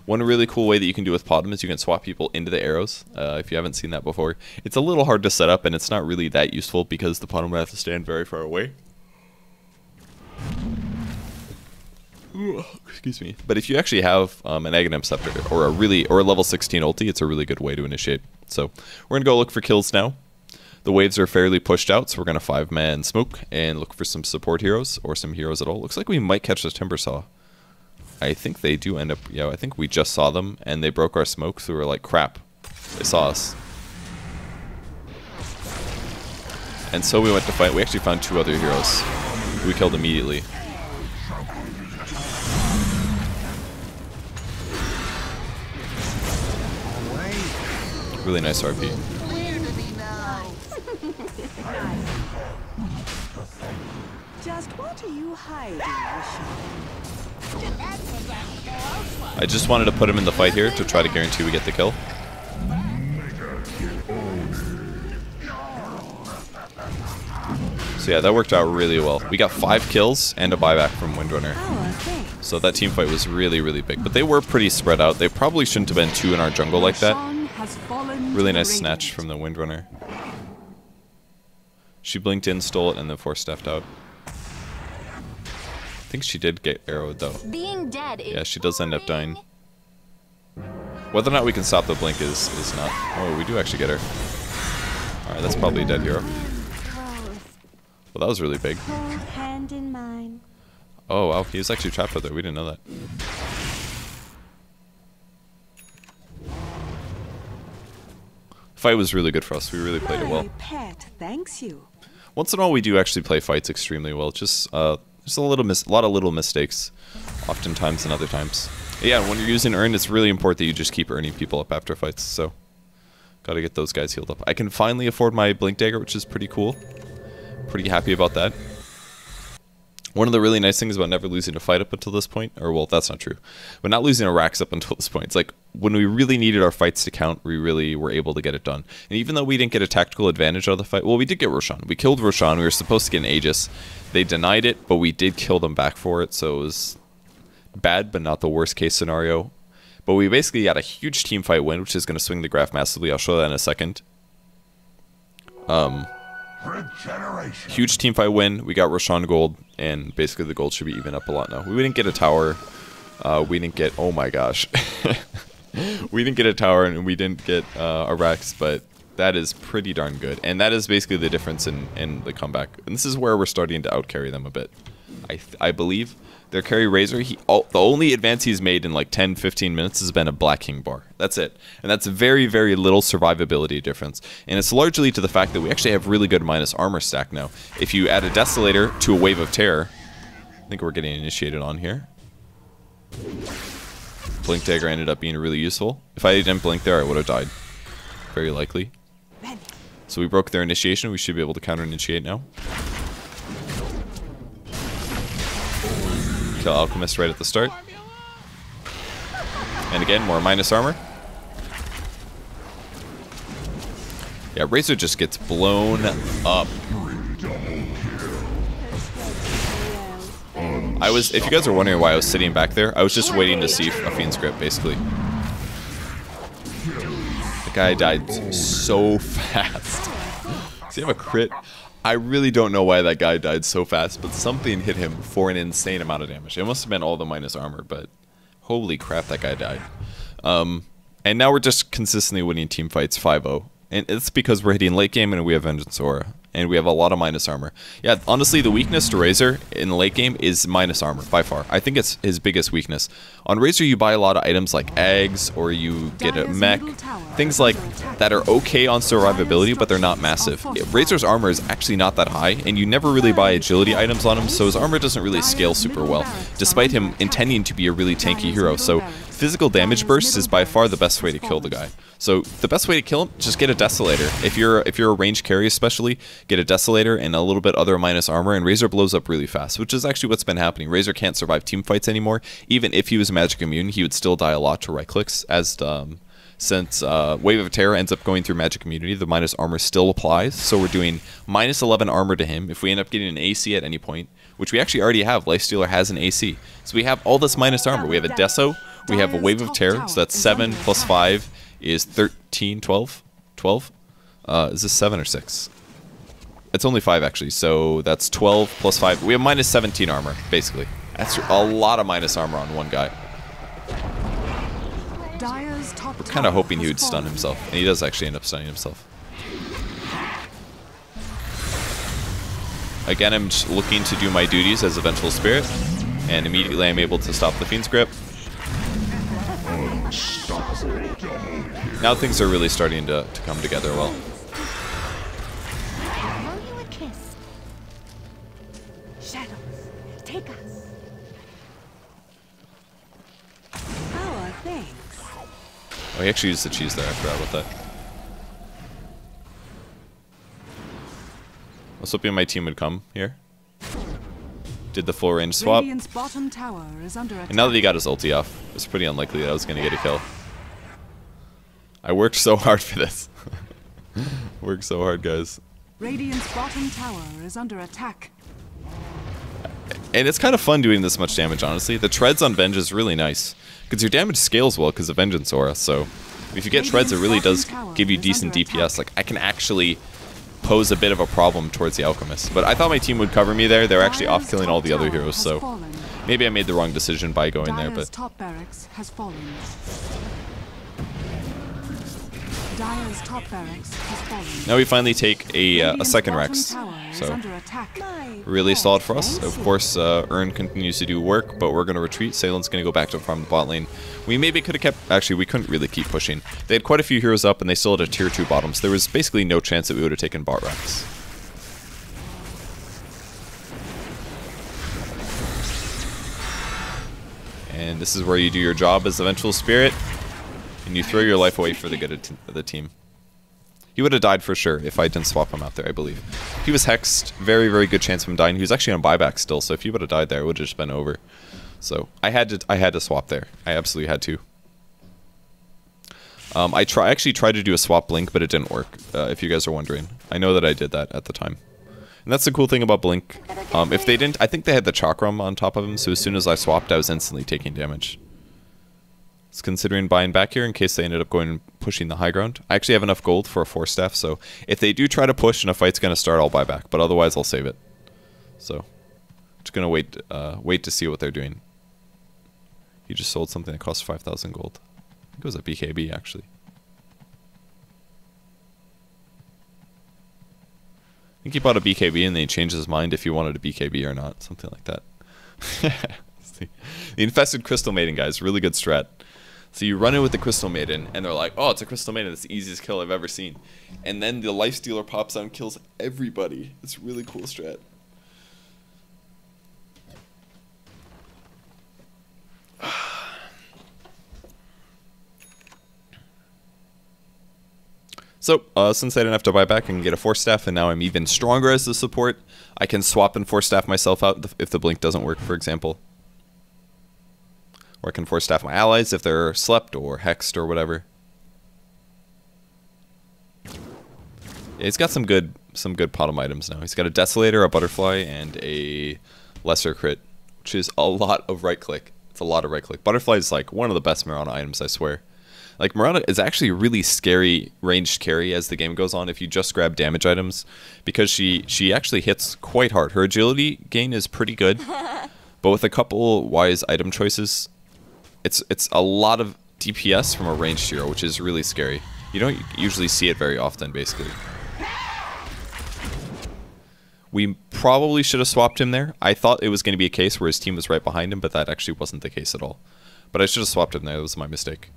Speaker 1: One really cool way that you can do with Potom is you can swap people into the arrows. If you haven't seen that before, it's a little hard to set up, and it's not really that useful because the Potom would have to stand very far away. Excuse me. But if you actually have an Aghanim Scepter or a level 16 ulti, it's a really good way to initiate. So we're gonna go look for kills now. The waves are fairly pushed out, so we're gonna 5-man smoke and look for some support heroes or some heroes at all. Looks like we might catch the Timbersaw. I think they do end up. Yeah, I think we just saw them and they broke our smoke, so we were like, crap, they saw us. And so we went to fight. We actually found 2 other heroes who we killed immediately. Really nice RP.
Speaker 3: Just what are you hiding,
Speaker 1: I just wanted to put him in the fight here to try to guarantee we get the kill. So yeah, that worked out really well. We got 5 kills and a buyback from Windrunner. So that team fight was really, really big. But they were pretty spread out. They probably shouldn't have been 2 in our jungle like that. Really nice snatch from the Windrunner. She blinked in, stole it, and then 4-stepped out. I think she did get arrowed though.
Speaker 5: Being dead
Speaker 1: Yeah, she does end up dying. Whether or not we can stop the blink is not. Oh, we do actually get her. Alright, that's probably a dead hero. Well, that was really big.
Speaker 5: hand in mine.
Speaker 1: Oh wow, he was actually trapped out there. We didn't know that. Fight was really good for us. We really played it well.
Speaker 3: My pet thanks you.
Speaker 1: Once in a while, we do actually play fights extremely well. Just a lot of little mistakes, oftentimes and other times. Yeah, when you're using Earn, it's really important that you just keep earning people up after fights. So, gotta get those guys healed up. I can finally afford my Blink Dagger, which is pretty cool. Pretty happy about that. One of the really nice things about never losing a fight up until this point, or well, that's not true, but not losing a Rax up until this point, it's like when we really needed our fights to count, we really were able to get it done. And even though we didn't get a tactical advantage out of the fight, well, we did get Roshan. We killed Roshan. We were supposed to get an Aegis. They denied it, but we did kill them back for it, so it was bad, but not the worst case scenario. But we basically got a huge team fight win, which is going to swing the graph massively. I'll show that in a second. Huge team fight win. We got Roshan gold, and basically the gold should be even up a lot now. We didn't get a tower. We didn't get... Oh my gosh. We didn't get a tower, and we didn't get a Rex, but that is pretty darn good. And that is basically the difference in the comeback. And this is where we're starting to outcarry them a bit. I believe their carry Razor, the only advance he's made in like 10-15 minutes has been a Black King bar. That's it. And that's very, very little survivability difference. And it's largely to the fact that we actually have really good minus armor stack now. If you add a Desolator to a Wave of Terror, I think we're getting initiated on here. Blink Dagger ended up being really useful. If I didn't blink there, I would have died. Very likely. So we broke their initiation. We should be able to counter-initiate now. Kill Alchemist right at the start. And again, more minus armor. Yeah, Razor just gets blown up. If you guys are wondering why I was sitting back there, I was just waiting to see a Fiend's Grip, basically. The guy died so fast. Does he have a crit? I really don't know why that guy died so fast, but something hit him for an insane amount of damage. It must have been all the minus armor, but holy crap, that guy died. And now we're just consistently winning team fights 5-0. And it's because we're hitting late game and we have Vengeance Aura. and we have a lot of minus armor. Yeah, honestly, the weakness to Razor in the late game is minus armor, by far. I think it's his biggest weakness. On Razor, you buy a lot of items like eggs, or you get a mech, things like that are okay on survivability, but they're not massive. Yeah, Razor's armor is actually not that high, and you never really buy agility items on him, so his armor doesn't really scale super well, despite him intending to be a really tanky hero. So physical damage burst is by far the best way to kill the guy. So the best way to kill him, just get a Desolator. If you're a range carry especially, get a Desolator and a little bit other minus armor, and Razor blows up really fast, which is actually what's been happening. Razor can't survive team fights anymore. Even if he was magic immune, he would still die a lot to right clicks, as since Wave of Terror ends up going through magic immunity, the minus armor still applies. So we're doing minus 11 armor to him if we end up getting an AC at any point, which we actually already have. Lifestealer has an AC. So we have all this minus armor. We have a Deso, we have a Wave of Terror, so that's 7 plus 5 is 13, 12? 12? Is this 7 or 6? It's only 5 actually, so that's 12 plus 5. We have minus 17 armor, basically. That's a lot of minus armor on one guy. We're kind of hoping he would stun himself, and he does actually end up stunning himself. Again, I'm just looking to do my duties as a Vengeful Spirit, and immediately I'm able to stop the Fiend's Grip. Now things are really starting to come together well.
Speaker 5: Blow you a kiss. Shadows, take us.
Speaker 3: Power, thanks.
Speaker 1: Oh, he actually used the cheese there. I forgot about that. I was hoping my team would come here. Did the full range swap.
Speaker 3: Radiant's bottom tower is under attack.
Speaker 1: And now that he got his ulti off, it's pretty unlikely that I was going to get a kill. I worked so hard for this. Worked so hard, guys.
Speaker 3: Radiant's bottom tower is under attack.
Speaker 1: And it's kind of fun doing this much damage, honestly. The treads on Venge is really nice, because your damage scales well because of Vengeance Aura, so if you get treads, it really does give you decent DPS. Like, I can actually pose a bit of a problem towards the Alchemist. But I thought my team would cover me there. They're actually off killing all the other heroes, so maybe I made the wrong decision by going there, but
Speaker 3: top barracks has fallen. Dire's top barracks has fallen.
Speaker 1: now we finally take a second Rex, so really solid for us. Of course, Urn continues to do work, but we're going to retreat. Salen's going to go back to farm the bot lane. We maybe could have kept... Actually, we couldn't really keep pushing. They had quite a few heroes up, and they still had a tier 2 bottom, so there was basically no chance that we would have taken bot Rex. And this is where you do your job as the Vengeful Spirit, and you throw your life away for the good of the team. He would have died for sure if I didn't swap him out there, I believe. He was hexed. Very, very good chance of him dying. He was actually on buyback still, so if he would have died there, it would have just been over. So I had to swap there. I absolutely had to. I actually tried to do a swap blink, but it didn't work, if you guys are wondering. I know that I did that at the time. And that's the cool thing about blink. If they didn't, I think they had the chakram on top of him, so as soon as I swapped, I was instantly taking damage. It's considering buying back here in case they ended up going and pushing the high ground. I actually have enough gold for a 4-staff, so if they do try to push and a fight's going to start, I'll buy back. But otherwise, I'll save it. So, just going to wait to see what they're doing. He just sold something that cost 5,000 gold. I think it was a BKB, actually. I think he bought a BKB and then he changed his mind if he wanted a BKB or not. Something like that. The Infested Crystal Maiden, guys. Really good strat. So you run in with the Crystal Maiden, and they're like, oh, it's a Crystal Maiden. It's the easiest kill I've ever seen. And then the Lifestealer pops out and kills everybody. It's a really cool strat. So, since I didn't have to buy back, I can get a 4-staff, and now I'm even stronger as the support. I can swap and 4-staff myself out if the blink doesn't work, for example. Or I can 4-staff my allies if they're slept or hexed or whatever. Yeah, he's got some good bottom items now. He's got a Desolator, a Butterfly, and a Lesser Crit, which is a lot of right click. It's a lot of right click. Butterfly is like one of the best Mirana items, I swear. Like, Mirana is actually a really scary ranged carry as the game goes on if you just grab damage items, because she actually hits quite hard. Her agility gain is pretty good, but with a couple wise item choices, it's a lot of DPS from a ranged hero, which is really scary. You don't usually see it very often, basically. We probably should have swapped him there. I thought it was going to be a case where his team was right behind him, but that actually wasn't the case at all. But I should have swapped him there. That was my mistake.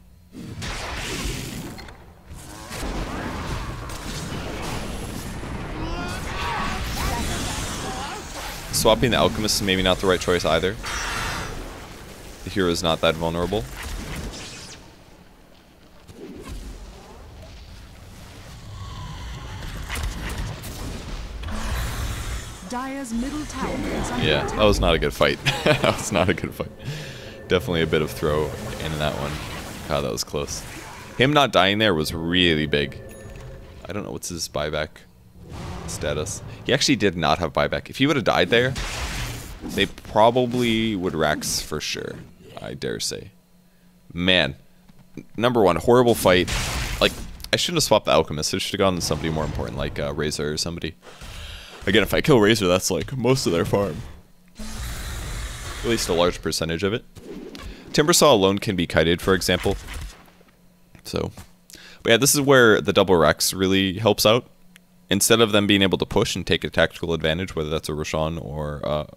Speaker 1: Swapping the Alchemist is maybe not the right choice either. The hero is not that vulnerable.
Speaker 3: Dire's middle tower is under
Speaker 1: Yeah,
Speaker 3: attack.
Speaker 1: that was not a good fight. That was not a good fight. Definitely a bit of throw in that one. God, that was close. Him not dying there was really big. I don't know what's his buyback status. He actually did not have buyback. If he would have died there, they probably would Rax for sure, I dare say. Man, number one, horrible fight. Like, I shouldn't have swapped the Alchemist. I should have gone to somebody more important, like Razor or somebody. Again, if I kill Razor, that's like most of their farm. At least a large percentage of it. Timbersaw alone can be kited, for example. So, but yeah, this is where the double Rex really helps out. Instead of them being able to push and take a tactical advantage, whether that's a Roshan or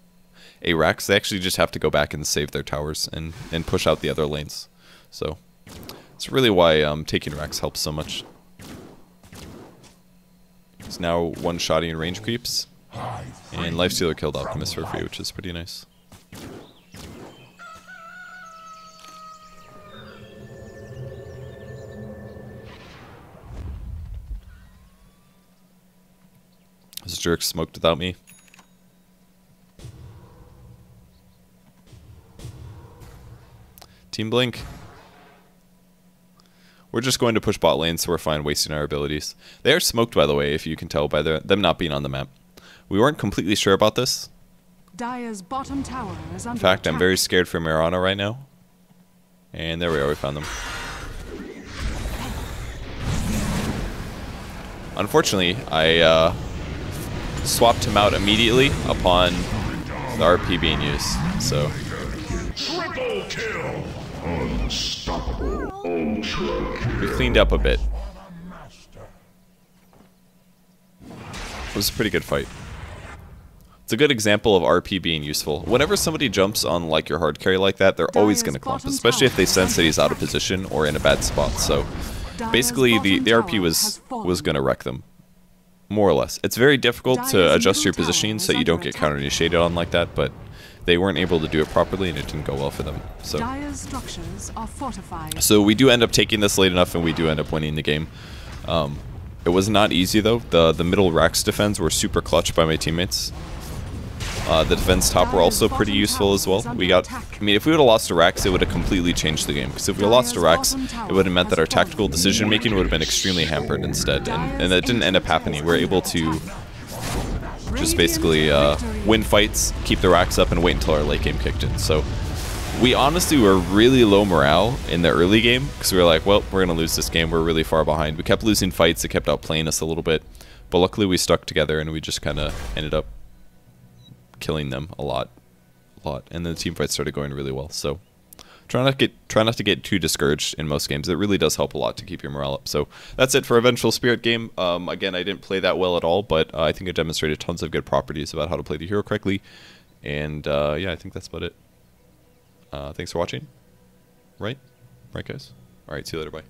Speaker 1: a Rex, they actually just have to go back and save their towers and push out the other lanes. So, it's really why taking Rex helps so much. It's now one-shotting range creeps. And Lifestealer killed Alchemist for free, which is pretty nice. This jerk smoked without me. Team Blink. We're just going to push bot lane, so we're fine wasting our abilities. They are smoked, by the way, if you can tell by them not being on the map. We weren't completely sure about this.
Speaker 3: Dire's bottom tower is under
Speaker 1: In fact,
Speaker 3: attack.
Speaker 1: I'm very scared for Mirana right now. And there we are, we found them. Unfortunately, I swapped him out immediately upon the RP being used, so...
Speaker 4: Triple kill! Unstoppable ultra
Speaker 1: We cleaned up a bit. It was a pretty good fight. It's a good example of RP being useful. Whenever somebody jumps on like your hard carry like that, they're always going to clump, especially if they sense that he's out of position or in a bad spot. So basically the RP was going to wreck them. More or less. It's very difficult to adjust your positioning so you don't get counter-initiated on like that, but they weren't able to do it properly and it didn't go well for them. So
Speaker 3: Dire's structures are fortified.
Speaker 1: So we do end up taking this late enough and we do end up winning the game. It was not easy though. The middle Rax defense were super clutch by my teammates. The defense top were also pretty useful as well. We got, I mean, if we would have lost to Rax, it would have completely changed the game. Because if we lost to Rax, it would have meant that our tactical decision making would have been extremely hampered instead. And that didn't end up happening. We were able to just basically win fights, keep the Rax up, and wait until our late game kicked in. So we honestly were really low morale in the early game. Because we were like, well, we're going to lose this game. We're really far behind. We kept losing fights. It kept outplaying us a little bit. But luckily we stuck together and we just kind of ended up killing them a lot, and then the team fight started going really well. So try not to get too discouraged in most games. It really does help a lot to keep your morale up. So that's it for a Vengeful Spirit game. Again, I didn't play that well at all, but I think it demonstrated tons of good properties about how to play the hero correctly. And yeah, I think that's about it. Thanks for watching. Right guys. All right, see you later. Bye.